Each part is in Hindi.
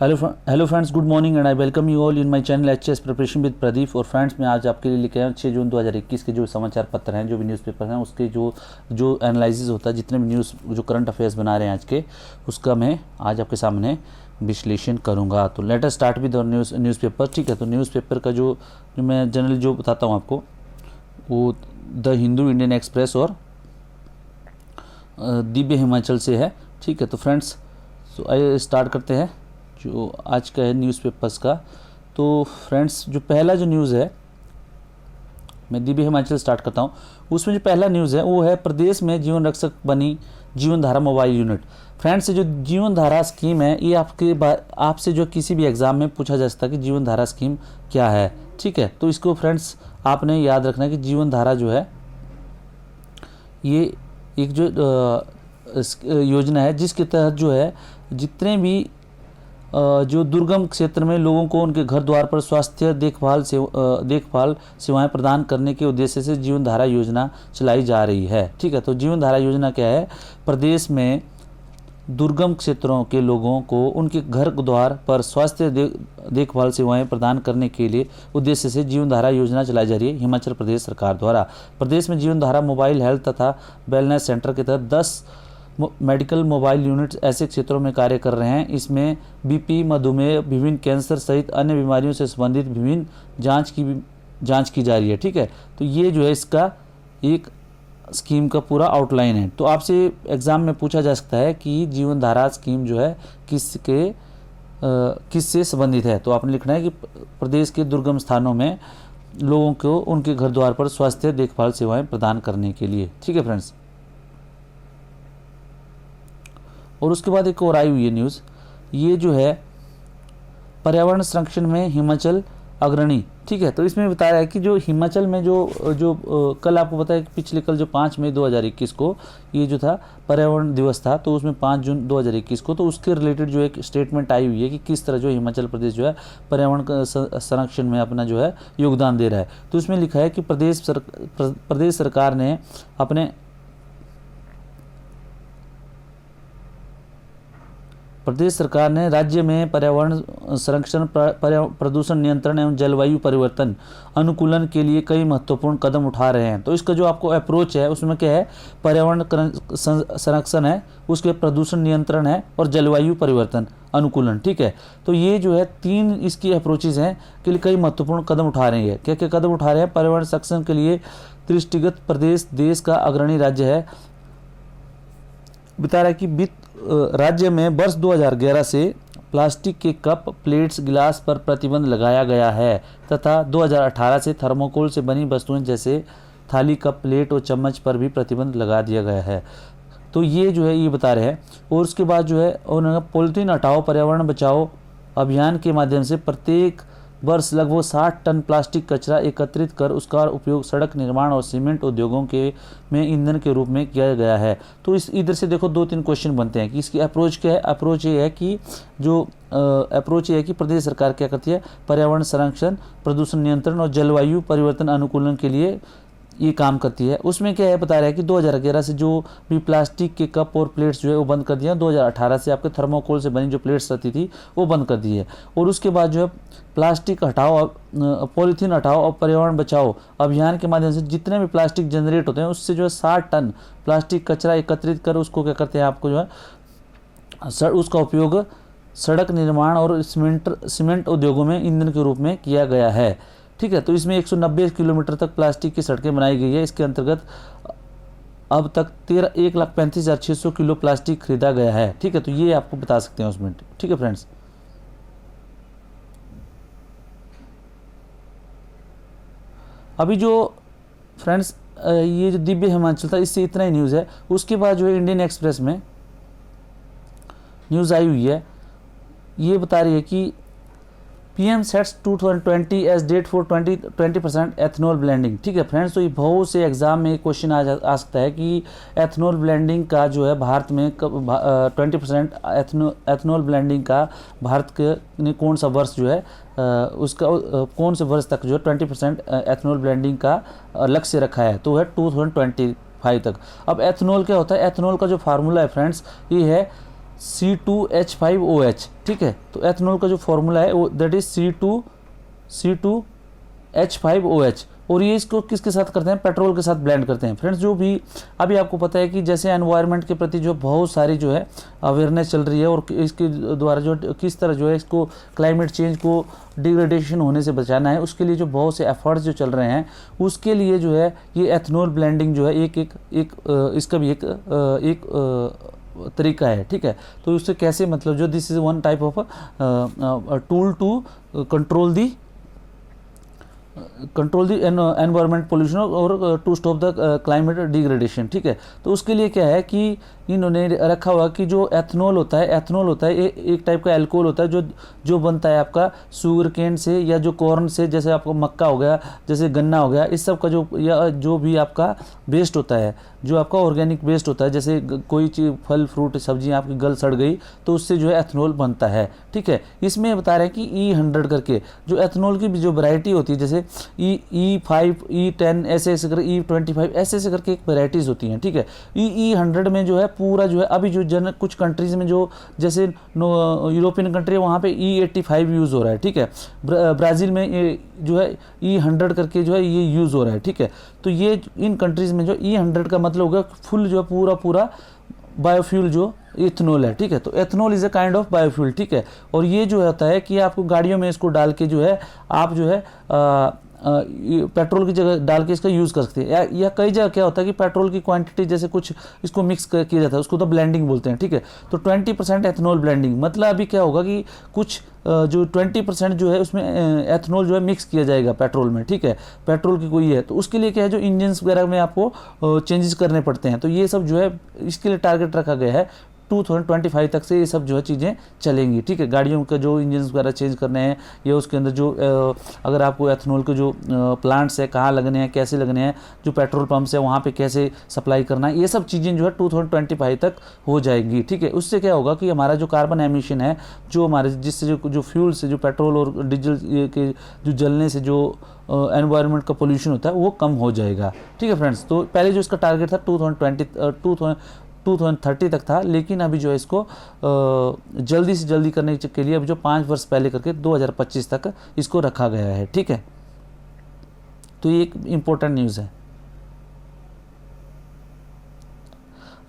Hello friends, good morning and I welcome you all in my channel HS preparation with Pradeep. और फ्रेंड्स, मैं आज आपके लिए लेके आया हूं 6 जून 2021 के जो समाचार पत्र हैं, जो भी न्यूज़पेपर हैं, उसके जो एनालिसिस होता है, जितने भी न्यूज़ जो करंट अफेयर्स बना रहे हैं आज के, उसका मैं आज आपके सामने विश्लेषण करूँगा। तो let us start with newspaper. ठीक है, तो न्यूज़पेपर का जो मैं जनरली जो बताता हूँ आपको, वो द हिंदू, इंडियन एक्सप्रेस और दिव्य हिमाचल से है। ठीक है, तो फ्रेंड्स, तो आइए स्टार्ट करते हैं जो आज का है न्यूज़पेपर्स का। तो फ्रेंड्स, जो पहला जो न्यूज़ है, मैं दिव्य हिमाचल स्टार्ट करता हूँ। उसमें जो पहला न्यूज़ है वो है, प्रदेश में जीवन रक्षक बनी जीवन धारा मोबाइल यूनिट। फ्रेंड्स, जो जीवन धारा स्कीम है, ये आपसे जो किसी भी एग्ज़ाम में पूछा जा सकता है कि जीवन धारा स्कीम क्या है। ठीक है, तो इसको फ्रेंड्स आपने याद रखना है कि जीवन धारा जो है, ये एक जो योजना है जिसके तहत जो है जितने भी जो दुर्गम क्षेत्र में लोगों को उनके घर द्वार पर स्वास्थ्य देखभाल सेवाएं प्रदान करने के उद्देश्य से जीवन धारा योजना चलाई जा रही है। ठीक है, तो जीवन धारा योजना क्या है? प्रदेश में दुर्गम क्षेत्रों के लोगों को उनके घर द्वार पर स्वास्थ्य देखभाल सेवाएं प्रदान करने के लिए उद्देश्य से जीवन धारा योजना चलाई जा रही है हिमाचल प्रदेश सरकार द्वारा। प्रदेश में जीवन धारा मोबाइल हेल्थ तथा वेलनेस सेंटर के तहत 10 मेडिकल मोबाइल यूनिट्स ऐसे क्षेत्रों में कार्य कर रहे हैं। इसमें बीपी, मधुमेह, विभिन्न कैंसर सहित अन्य बीमारियों से संबंधित विभिन्न जांच की जा रही है। ठीक है, तो ये जो है इसका एक स्कीम का पूरा आउटलाइन है। तो आपसे एग्ज़ाम में पूछा जा सकता है कि जीवन धारा स्कीम जो है किससे संबंधित है। तो आपने लिखना है कि प्रदेश के दुर्गम स्थानों में लोगों को उनके घर द्वार पर स्वास्थ्य देखभाल सेवाएं प्रदान करने के लिए। ठीक है फ्रेंड्स, और उसके बाद एक और आई हुई है न्यूज़, ये जो है पर्यावरण संरक्षण में हिमाचल अग्रणी। ठीक है, तो इसमें बताया है कि जो हिमाचल में जो कल आपको बताया कि पिछले कल जो 5 मई 2021 को ये जो था पर्यावरण दिवस था, तो उसमें 5 जून 2021 को, तो उसके रिलेटेड जो एक स्टेटमेंट आई हुई है कि किस तरह जो हिमाचल प्रदेश जो है पर्यावरण संरक्षण में अपना जो है योगदान दे रहा है। तो इसमें लिखा है कि प्रदेश सरकार ने राज्य में पर्यावरण संरक्षण, प्रदूषण नियंत्रण एवं जलवायु परिवर्तन अनुकूलन के लिए कई महत्वपूर्ण कदम उठा रहे हैं। तो इसका जो आपको अप्रोच है उसमें क्या है? पर्यावरण संरक्षण है, उसके प्रदूषण नियंत्रण है और जलवायु परिवर्तन अनुकूलन। ठीक है, तो ये जो है 3 इसकी अप्रोचेज हैं के लिए कई महत्वपूर्ण कदम उठा रहे हैं। क्या क्या कदम उठा रहे हैं? पर्यावरण संरक्षण के लिए दृष्टिगत प्रदेश देश का अग्रणी राज्य है। बता रहा है कि राज्य में वर्ष 2011 से प्लास्टिक के कप, प्लेट्स, गिलास पर प्रतिबंध लगाया गया है तथा 2018 से थर्मोकोल से बनी वस्तुएं जैसे थाली, कप, प्लेट और चम्मच पर भी प्रतिबंध लगा दिया गया है। तो ये जो है ये बता रहे हैं। और उसके बाद जो है उन्होंने पॉलीथीन हटाओ पर्यावरण बचाओ अभियान के माध्यम से प्रत्येक वर्ष लगभग 60 टन प्लास्टिक कचरा एकत्रित कर उसका उपयोग सड़क निर्माण और सीमेंट उद्योगों में ईंधन के रूप में किया गया है। तो इस इधर से देखो 2-3 क्वेश्चन बनते हैं कि इसकी अप्रोच क्या है। अप्रोच ये है कि प्रदेश सरकार क्या करती है? पर्यावरण संरक्षण, प्रदूषण नियंत्रण और जलवायु परिवर्तन अनुकूलन के लिए ये काम करती है। उसमें क्या है बता रहा है कि 2011 से जो भी प्लास्टिक के कप और प्लेट्स जो है वो बंद कर दिया, 2018 से आपके थर्मोकोल से बनी जो प्लेट्स रहती थी वो बंद कर दी है। और उसके बाद जो है प्लास्टिक हटाओ, पॉलीथीन हटाओ और पर्यावरण बचाओ अभियान के माध्यम से जितने भी प्लास्टिक जनरेट होते हैं उससे जो है 60 टन प्लास्टिक कचरा एकत्रित कर उसको क्या करते हैं, आपको जो है उसका उपयोग सड़क निर्माण और सीमेंट उद्योगों में ईंधन के रूप में किया गया है। ठीक है, तो इसमें 190 किलोमीटर तक प्लास्टिक की सड़कें बनाई गई है। इसके अंतर्गत अब तक 1,35,600 किलो प्लास्टिक खरीदा गया है। ठीक है, तो ये आपको बता सकते हैं उसमें। ठीक है फ्रेंड्स, अभी जो फ्रेंड्स ये जो दिव्य हिमाचल था इससे इतना ही न्यूज़ है। उसके बाद जो है इंडियन एक्सप्रेस में न्यूज़ आई हुई है, ये बता रही है कि PM sets 2020 as date for 20% ethanol blending. ठीक है फ्रेंड्स, तो ये बहुत से एग्जाम में क्वेश्चन आ सकता है कि एथनॉल ब्लेंडिंग का जो है भारत में 20% एथनॉल ब्लेंडिंग का भारत के ने कौन सा वर्ष जो है उसका कौन से वर्ष तक जो है 20% एथनॉल ब्लेंडिंग का लक्ष्य रखा है, तो है 2025 तक। अब एथनॉल क्या होता है? एथनॉल का जो फार्मूला है फ्रेंड्स ये है C2H5OH, ठीक है। तो एथेनॉल का जो फॉर्मूला है वो दैट इज C2H5OH, और ये इसको किसके साथ करते हैं, पेट्रोल के साथ ब्लेंड करते हैं। फ्रेंड्स जो भी अभी आपको पता है कि जैसे एनवायरनमेंट के प्रति जो बहुत सारी जो है अवेयरनेस चल रही है, और इसके द्वारा जो किस तरह जो है इसको क्लाइमेट चेंज को डिग्रेडेशन होने से बचाना है, उसके लिए जो बहुत से एफर्ट्स जो चल रहे हैं, उसके लिए जो है ये एथेनॉल ब्लेंडिंग जो है एक इसका भी एक तरीका है, ठीक है। तो उससे कैसे, मतलब जो this is one type of tool to control the environment pollution और to stop the climate degradation, ठीक है। तो उसके लिए क्या है कि इन्होंने रखा हुआ कि जो एथेनॉल होता है एक टाइप का अल्कोहल होता है जो बनता है आपका शुगर केन से या जो कॉर्न से, जैसे आपको मक्का हो गया, जैसे गन्ना हो गया, इस सब का जो भी आपका वेस्ट होता है, जो आपका ऑर्गेनिक वेस्ट होता है, जैसे कोई चीज़ फल फ्रूट सब्जियां आपकी गल सड़ गई तो उससे जो है एथेनॉल बनता है, ठीक है। इसमें बता रहे हैं कि E100 करके जो एथेनॉल की जो वैरायटी होती है, जैसे E5 E10 ऐसे कर E25 ऐसे करके एक वैरायटीज़ होती हैं, ठीक है। E100 में जो है पूरा जो है अभी जो कुछ कंट्रीज़ में जो जैसे यूरोपियन कंट्री है वहाँ पे E85 यूज़ हो रहा है, ठीक है। ब्राज़ील में ये जो है E100 करके जो है ये यूज़ हो रहा है, ठीक है। तो ये इन कंट्रीज़ में जो E100 का मतलब होगा फुल जो है पूरा बायोफ्यूल जो इथेनॉल है, ठीक है। तो ethanol is a kind of biofuel, ठीक है। और ये जो होता है कि आपको गाड़ियों में इसको डाल के जो है आप जो है पेट्रोल की जगह डाल के इसका यूज़ कर सकते हैं, या कई जगह क्या होता है कि पेट्रोल की क्वांटिटी जैसे कुछ इसको मिक्स किया जाता है, उसको तो ब्लेंडिंग बोलते हैं, ठीक है। तो 20% एथेनॉल ब्लेंडिंग, मतलब अभी क्या होगा कि कुछ जो 20% जो है उसमें एथेनॉल जो है मिक्स किया जाएगा पेट्रोल में, ठीक है। पेट्रोल की कोई है तो उसके लिए क्या है, जो इंजन्स वगैरह में आपको चेंजेस करने पड़ते हैं, तो ये सब जो है इसके लिए टारगेट रखा गया है 2025 तक से ये सब जो है चीज़ें चलेंगी, ठीक है। गाड़ियों का जो इंजन वगैरह चेंज करने हैं, या उसके अंदर जो अगर आपको एथेनॉल के जो प्लांट्स है कहाँ लगने हैं, कैसे लगने हैं, जो पेट्रोल पंप्स है वहाँ पे कैसे सप्लाई करना है, ये सब चीज़ें जो है 2025 तक हो जाएगी, ठीक है। उससे क्या होगा कि हमारा जो कार्बन एमिशन है, जो हमारे जिससे जो फ्यूल से जो पेट्रोल और डीजल के जो जलने से जो एनवायरनमेंट का पोल्यूशन होता है वो कम हो जाएगा, ठीक है फ्रेंड्स। तो पहले जो इसका टारगेट था 2030 तक था, लेकिन अभी जो है इसको जल्दी से जल्दी करने के लिए अभी जो 5 वर्ष पहले करके 2025 तक इसको रखा गया है, ठीक है। तो ये एक इम्पोर्टेंट न्यूज़ है।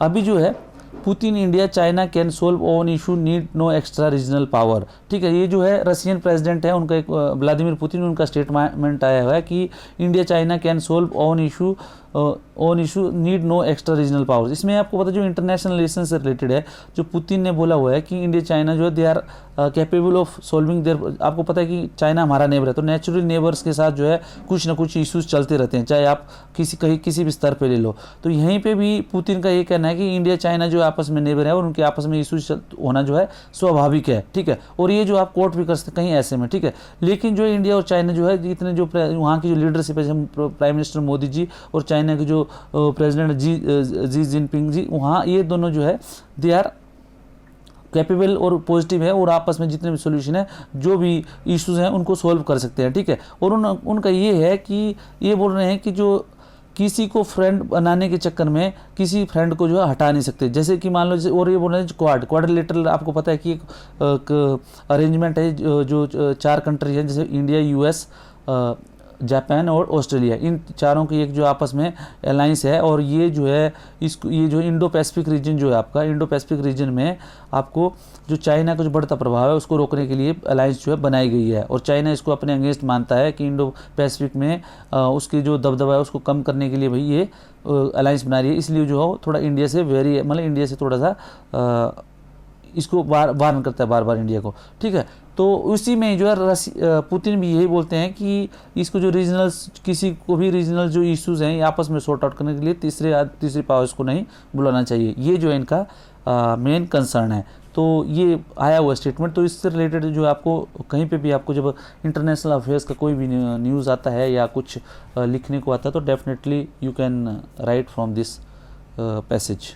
अभी जो है Putin India China can solve own issue need no extra regional power, ठीक है। ये जो है रशियन प्रेसिडेंट है उनका, एक व्लादिमीर पुतिन, उनका स्टेटमेंट आया हुआ है कि India China can solve own issue need no extra regional powers. इसमें आपको पता है जो इंटरनेशनल रिलेशन से रिलेटेड है, जो पुतिन ने बोला हुआ है कि इंडिया चाइना जो है they are capable of solving their, आपको पता है कि चाइना हमारा नेबर है, तो नेचुरल नेबर्स के साथ जो है कुछ ना कुछ इश्यूज चलते रहते हैं, चाहे आप किसी भी स्तर पे ले लो। तो यहीं पे भी पुतिन का ये कहना है कि इंडिया चाइना जो आपस में नेबर है और उनके आपस में इश्यूज होना जो है स्वाभाविक है, ठीक है। और ये जो आप कोर्ट भी कर सकते कहीं ऐसे में, ठीक है। लेकिन जो इंडिया और चाइना जो है इतने जो वहाँ की जो लीडरशिप है, प्राइम मिनिस्टर मोदी जी और चाइना के जो प्रेसिडेंट जी जिनपिंग जी, वहाँ ये दोनों जो है दे आर कैपेबल और पॉजिटिव है, और आपस में जितने भी सोल्यूशन है, जो भी इश्यूज हैं उनको सोल्व कर सकते हैं, ठीक है। और उनका ये है कि ये बोल रहे हैं कि जो किसी को फ्रेंड बनाने के चक्कर में किसी फ्रेंड को जो है हटा नहीं सकते, जैसे कि मान लो जैसे, और ये बोल रहे हैं क्वाड्रिलेटरल, आपको पता है कि एक अरेंजमेंट है जो 4 कंट्री है, जैसे इंडिया, US, जापान और ऑस्ट्रेलिया, इन चारों की एक जो आपस में अलाइंस है। और ये जो है ये जो इंडो पैसिफिक रीजन जो है आपका, इंडो पैसिफिक रीजन में आपको जो चाइना का जो बढ़ता प्रभाव है उसको रोकने के लिए अलाइंस जो है बनाई गई है, और चाइना इसको अपने अगेंस्ट मानता है कि इंडो पैसिफिक में उसकी जो दबदबा है उसको कम करने के लिए भाई ये अलाइंस बना रही है। इसलिए जो है थोड़ा इंडिया से इंडिया से थोड़ा सा इसको वार्न करता है बार बार इंडिया को, ठीक है। तो उसी में जो है पुतिन भी यही बोलते हैं कि इसको जो किसी को भी रीजनल जो इश्यूज हैं आपस में सॉर्ट आउट करने के लिए तीसरी पावर्स को नहीं बुलाना चाहिए, ये जो है इनका मेन कंसर्न है। तो ये आया हुआ स्टेटमेंट। तो इससे रिलेटेड जो आपको कहीं पे भी आपको जब इंटरनेशनल अफेयर्स का कोई भी न्यूज़ आता है या कुछ लिखने को आता है तो definitely you can write from this passage.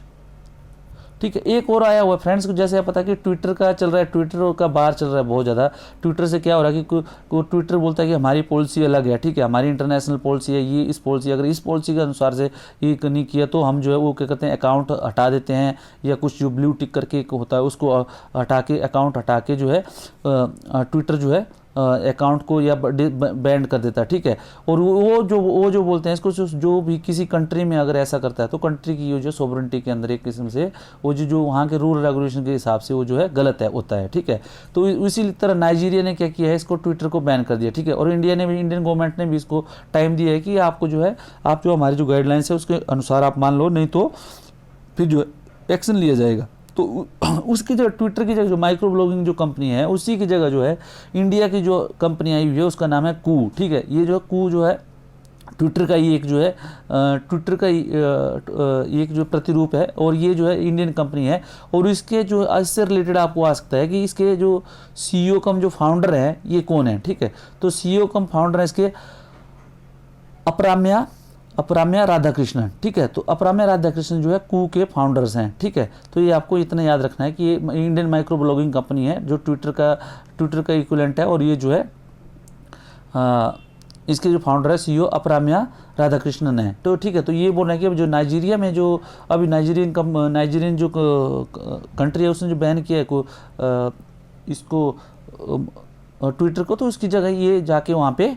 ठीक है। एक और आया हुआ है फ्रेंड्स, जैसे आप पता है कि ट्विटर का चल रहा है, ट्विटर का बाहर चल रहा है बहुत ज़्यादा। ट्विटर से क्या हो रहा है कि ट्विटर बोलता है कि हमारी पॉलिसी अलग है, ठीक है, हमारी इंटरनेशनल पॉलिसी है, ये इस पॉलिसी, अगर इस पॉलिसी के अनुसार से ये नहीं किया तो हम जो है वो क्या करते हैं, अकाउंट हटा देते हैं, या कुछ जो ब्लू टिक करके होता है उसको हटा के, अकाउंट हटा के जो है ट्विटर जो है अकाउंट को या बैंड कर देता है, ठीक है। और वो जो बोलते हैं इसको, जो भी किसी कंट्री में अगर ऐसा करता है तो कंट्री की जो सोवरेंटी के अंदर एक किस्म से वो जो वहाँ के रूल रेगुलेशन के हिसाब से वो जो है गलत है होता है, ठीक है। तो इसी तरह नाइजीरिया ने क्या किया है, इसको ट्विटर को बैन कर दिया, ठीक है। और इंडियन गवर्नमेंट ने भी इसको टाइम दिया है कि आपको जो है, आप जो हमारी जो गाइडलाइंस है उसके अनुसार आप मान लो, नहीं तो फिर जो एक्शन लिया जाएगा। तो उसकी जो ट्विटर की जगह जो माइक्रो ब्लॉगिंग जो कंपनी है, उसी की जगह जो है इंडिया की जो कंपनी आई हुई है उसका नाम है कू, ठीक है। ये जो कू जो है ट्विटर का ही एक जो है ट्विटर का एक जो प्रतिरूप है, और ये जो है इंडियन कंपनी है। और इसके जो इससे रिलेटेड आपको आ सकता है कि इसके जो सीईओ कम जो फाउंडर है ये कौन है, ठीक है। तो सीईओ कम फाउंडर है इसके अपराम्या राधाकृष्णन, ठीक है। तो अपराम्या राधाकृष्णन जो है कू के फाउंडर्स हैं, ठीक है। तो ये आपको इतना याद रखना है कि ये इंडियन माइक्रो ब्लॉगिंग कंपनी है जो ट्विटर का इक्विवेलेंट है, और ये जो है इसके जो फाउंडर है सीईओ अपराम्या राधाकृष्णन है। तो ठीक है, तो ये बोल रहे हैं कि अब जो नाइजीरिया में जो अभी नाइजीरियन जो कंट्री है उसने जो बैन किया है इसको ट्विटर को, तो उसकी जगह ये जाके वहाँ पे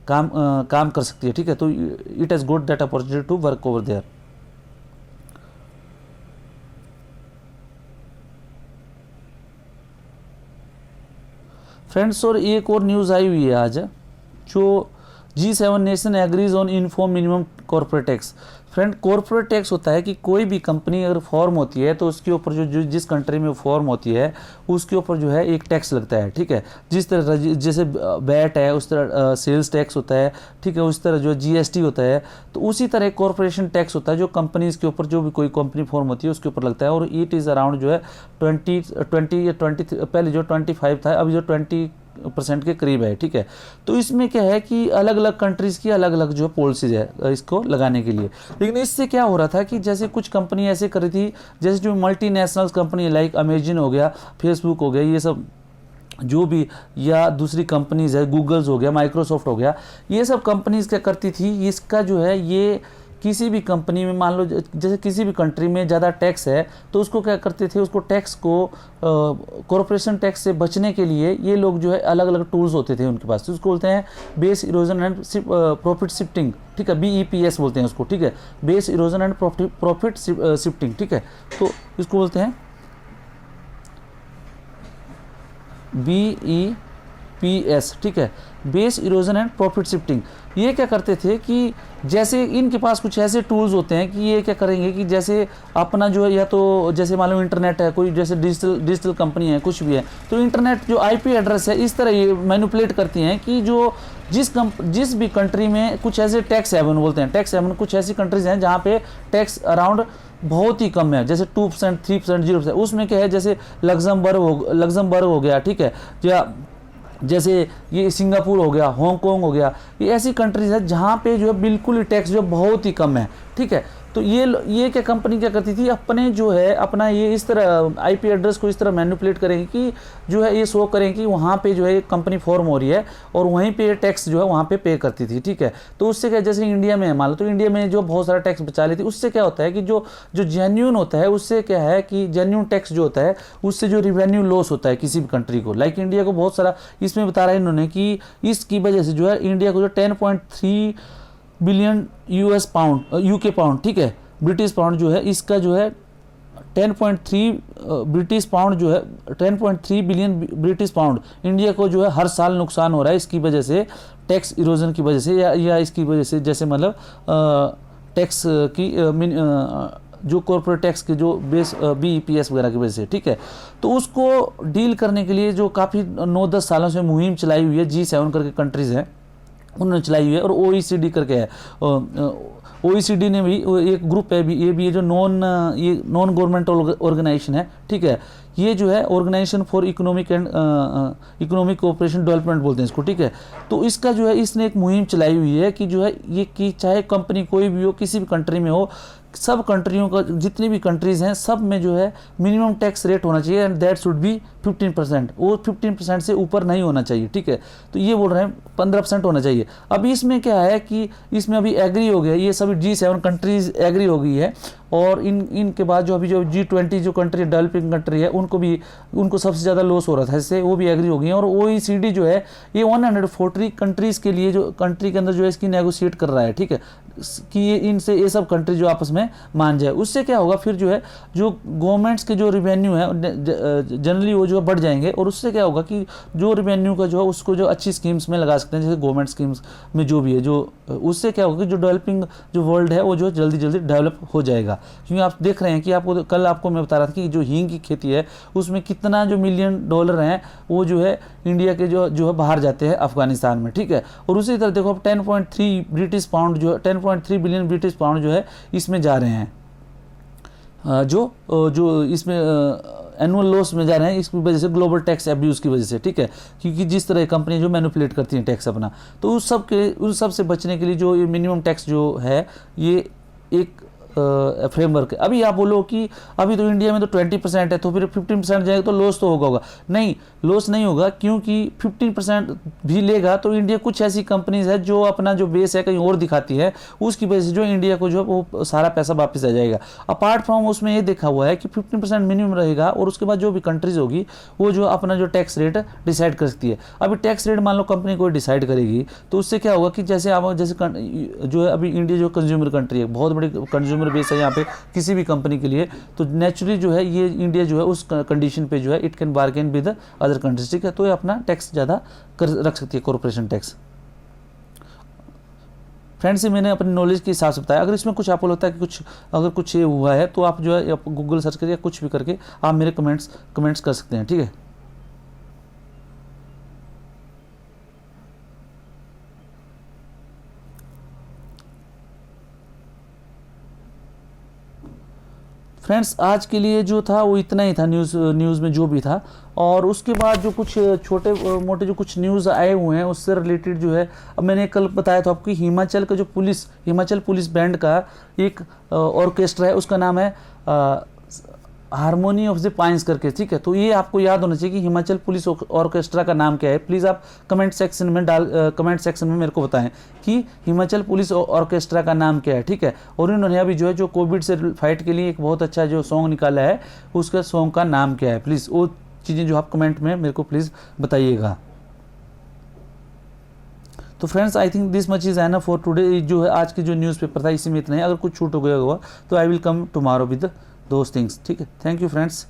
काम कर सकती है, ठीक है। तो it has got that opportunity to work over there. Friends, और एक और न्यूज़ आई हुई है आज, जो G7 nation agrees on uniform minimum corporate tax. Friend, corporate tax होता है कि कोई भी कंपनी अगर फॉर्म होती है तो उसके ऊपर जो जिस कंट्री में फॉर्म होती है उसके ऊपर जो है एक टैक्स लगता है, ठीक है। जिस तरह जैसे वैट है उस तरह सेल्स टैक्स होता है, ठीक है, उस तरह जो GST होता है, तो उसी तरह कॉर्पोरेशन टैक्स होता है जो कंपनीज के ऊपर, जो भी कोई कंपनी फॉर्म होती है उसके ऊपर लगता है। और इट इज़ अराउंड जो है 20 या 20 पहले जो 25 था, अभी जो 20% के करीब है, ठीक है। तो इसमें क्या है कि अलग अलग कंट्रीज़ की अलग अलग जो पॉलिसीज है इसको लगाने के लिए। लेकिन इससे क्या हो रहा था कि जैसे कुछ कंपनी ऐसे कर रही थी, जैसे जो मल्टीनेशनल कंपनी लाइक अमेजन हो गया, फेसबुक हो गया, ये सब जो भी, या दूसरी कंपनीज है, गूगल्स हो गया, माइक्रोसॉफ्ट हो गया, ये सब कंपनीज क्या करती थी, इसका जो है ये किसी भी कंपनी में मान लो जैसे किसी भी कंट्री में ज़्यादा टैक्स है तो उसको क्या करते थे, उसको टैक्स को कॉर्पोरेशन टैक्स से बचने के लिए ये लोग जो है अलग अलग टूल्स होते थे उनके पास, तो उसको बोलते हैं base erosion and profit shifting, ठीक है, BEPS बोलते हैं उसको, ठीक है, base erosion and profit shifting, ठीक है। तो इसको बोलते हैं BEPS, ठीक है, base erosion and profit shifting. ये क्या करते थे कि जैसे इनके पास कुछ ऐसे टूल्स होते हैं कि ये क्या करेंगे कि जैसे अपना जो है, या तो जैसे मान लो इंटरनेट है, कोई जैसे डिजिटल कंपनी है, कुछ भी है, तो इंटरनेट जो IP एड्रेस है इस तरह ये मैनिपुलेट करती हैं कि जो जिस भी कंट्री में कुछ ऐसे टैक्स हेवन बोलते हैं, टैक्स हेवन कुछ ऐसी कंट्रीज हैं जहाँ पे टैक्स अराउंड बहुत ही कम है, जैसे 2%, 3%, 0%। उसमें क्या है, जैसे लग्जमबर्ग हो गया, ठीक है, या जैसे ये सिंगापुर हो गया, हांगकांग हो गया, ये ऐसी कंट्रीज है जहाँ पे जो है बिल्कुल ही टैक्स जो बहुत ही कम है, ठीक है। तो ये क्या कंपनी क्या करती थी, अपने जो है अपना ये इस तरह IP एड्रेस को इस तरह मैनिपुलेट करेंगे कि जो है ये शो करें कि वहाँ पे जो है कंपनी फॉर्म हो रही है और वहीं पे टैक्स जो है वहाँ पे करती थी, ठीक है। तो उससे क्या, जैसे इंडिया में मान लो, तो इंडिया में जो बहुत सारा टैक्स बचा लेती, उससे क्या होता है कि जो जेन्यून होता है उससे क्या है कि जेन्यून टैक्स जो होता है उससे जो रिवेन्यू लॉस होता है किसी भी कंट्री को, लाइक इंडिया को बहुत सारा इसमें बता रहा है इन्होंने कि इसकी वजह से जो है इंडिया को जो 10.3 बिलियन UK पाउंड, ठीक है, ब्रिटिश पाउंड जो है, इसका जो है 10.3 ब्रिटिश पाउंड जो है 10.3 बिलियन ब्रिटिश पाउंड इंडिया को जो है हर साल नुकसान हो रहा है इसकी वजह से, टैक्स इरोजन की वजह से, या इसकी वजह से, जैसे मतलब टैक्स की जो कॉर्पोरेट टैक्स के जो बेस BEPS वगैरह की वजह से, ठीक है। तो उसको डील करने के लिए जो काफ़ी 9-10 सालों से मुहिम चलाई हुई है, G7 करके कंट्रीज़ हैं उन्होंने चलाई हुई है, और OECD करके है, OECD ने भी एक ग्रुप है, ये भी जो नॉन गवर्नमेंट ऑर्गेनाइजेशन है, ठीक है, ये जो है organization for economic cooperation development बोलते हैं इसको, ठीक है। तो इसका जो है इसने एक मुहिम चलाई हुई है कि जो है ये कि चाहे कंपनी कोई भी हो, किसी भी कंट्री में हो, सब कंट्रियों का, जितनी भी कंट्रीज़ हैं सब में जो है मिनिमम टैक्स रेट होना चाहिए एंड दैट शुड बी 15%। वो 15% से ऊपर नहीं होना चाहिए, ठीक है। तो ये बोल रहे हैं 15% होना चाहिए। अभी इसमें क्या है कि इसमें अभी एग्री हो गया, ये सभी G7 कंट्रीज़ एग्री हो गई है, और इनके बाद जो अभी जो G20 जो कंट्री डेवलपिंग कंट्री है उनको सबसे ज़्यादा लॉस हो रहा था, इससे वो भी एग्री हो गई हैं। और OECD जो है ये 140 कंट्रीज़ के लिए, जो कंट्री के अंदर जो है इसकी नेगोशिएट कर रहा है, ठीक है, कि ये सब कंट्री जो आपस में मान जाए। उससे क्या होगा, फिर जो है जो गवर्नमेंट्स के जो रिवेन्यू है जनरली वो जो बढ़ जाएंगे, और उससे क्या होगा कि जो रिवेन्यू का जो है उसको जो अच्छी स्कीम्स में लगा सकते हैं, जैसे गवर्नमेंट स्कीम्स में जो भी है, जो उससे क्या होगा कि जो डेवलपिंग जो वर्ल्ड है वो जो जल्दी जल्दी डेवलप हो जाएगा। क्योंकि आप देख रहे हैं कि कल आपको मैं बता रहा था कि जो हींग की खेती है उसमें कितना जो $मिलियन हैं वो जो है इंडिया के जो है बाहर जाते हैं अफगानिस्तान में, ठीक है। और उसी तरह देखो अब 10.3 ब्रिटिश पाउंड जो है 10.3 बिलियन ब्रिटिश पाउंड जो है इसमें जा रहे हैं, जो इसमें एनुअल लॉस में जा रहे हैं, इसकी वजह से ग्लोबल टैक्स एब्यूज़ की वजह से, ठीक है। क्योंकि जिस तरह कंपनी जो मैनिपुलेट करती हैं टैक्स अपना, तो उस सब से बचने के लिए जो ये मिनिमम टैक्स जो है ये एक फ्रेमवर्क है। अभी आप बोलो कि अभी तो इंडिया में तो 20% है, तो फिर 15% जाएगा तो लॉस तो होगा। नहीं, लॉस नहीं होगा, क्योंकि 15% भी लेगा तो इंडिया कुछ ऐसी कंपनीज है जो अपना जो बेस है कहीं और दिखाती है, उसकी वजह से जो इंडिया को जो वो सारा पैसा वापस आ जाएगा। अपार्ट फ्रॉम उसमें ये देखा हुआ है कि 15% मिनिमम रहेगा, और उसके बाद जो भी कंट्रीज होगी वो जो अपना जो टैक्स रेट डिसाइड कर सकती है। अभी टैक्स रेट मान लो कंपनी कोई डिसाइड करेगी, तो उससे क्या होगा कि जैसे जो है अभी इंडिया जो कंज्यूमर कंट्री है, बहुत बड़ी कंज्यूमर बेस है यहाँ पे किसी भी कंपनी के लिए, तो नेचुरली जो है ये इंडिया जो है उस कंडीशन पे जो है it can bargain with other countries, ठीक है। तो ये अपना टैक्स ज़्यादा रख सकती है, कॉर्पोरेशन टैक्स। फ्रेंड्स, ये मैंने अपनी नॉलेज के हिसाब से बताया। अगर इसमें कुछ आपको लगता है कि अगर कुछ ये हुआ है तो आप जो है गूगल सर्च करिए, कुछ भी करके आप मेरे कमेंट्स कर सकते हैं, ठीक है। फ्रेंड्स, आज के लिए जो था वो इतना ही था, न्यूज़ में जो भी था। और उसके बाद जो कुछ छोटे मोटे जो कुछ न्यूज़ आए हुए हैं उससे रिलेटेड जो है, अब मैंने कल बताया था आपको, हिमाचल का जो हिमाचल पुलिस बैंड का एक ऑर्केस्ट्रा है, उसका नाम है हारमोनी ऑफ द पाइंस करके, ठीक है। तो ये आपको याद होना चाहिए कि हिमाचल पुलिस ऑर्केस्ट्रा का नाम क्या है। प्लीज़ आप कमेंट सेक्शन में मेरे को बताएं कि हिमाचल पुलिस ऑर्केस्ट्रा का नाम क्या है, ठीक है। और इन्होंने अभी जो है जो कोविड से फाइट के लिए एक बहुत अच्छा जो सॉन्ग निकाला है, उसका सॉन्ग का नाम क्या है, प्लीज़ वो चीज़ें जो आप कमेंट में मेरे को प्लीज़ बताइएगा। तो friends, I think this much is enough for today. जो है आज की जो न्यूज़पेपर था इसी में इतना ही। अगर कुछ छूट हो गया होगा तो I will come tomorrow with those things, ठीक है। Thank you friends.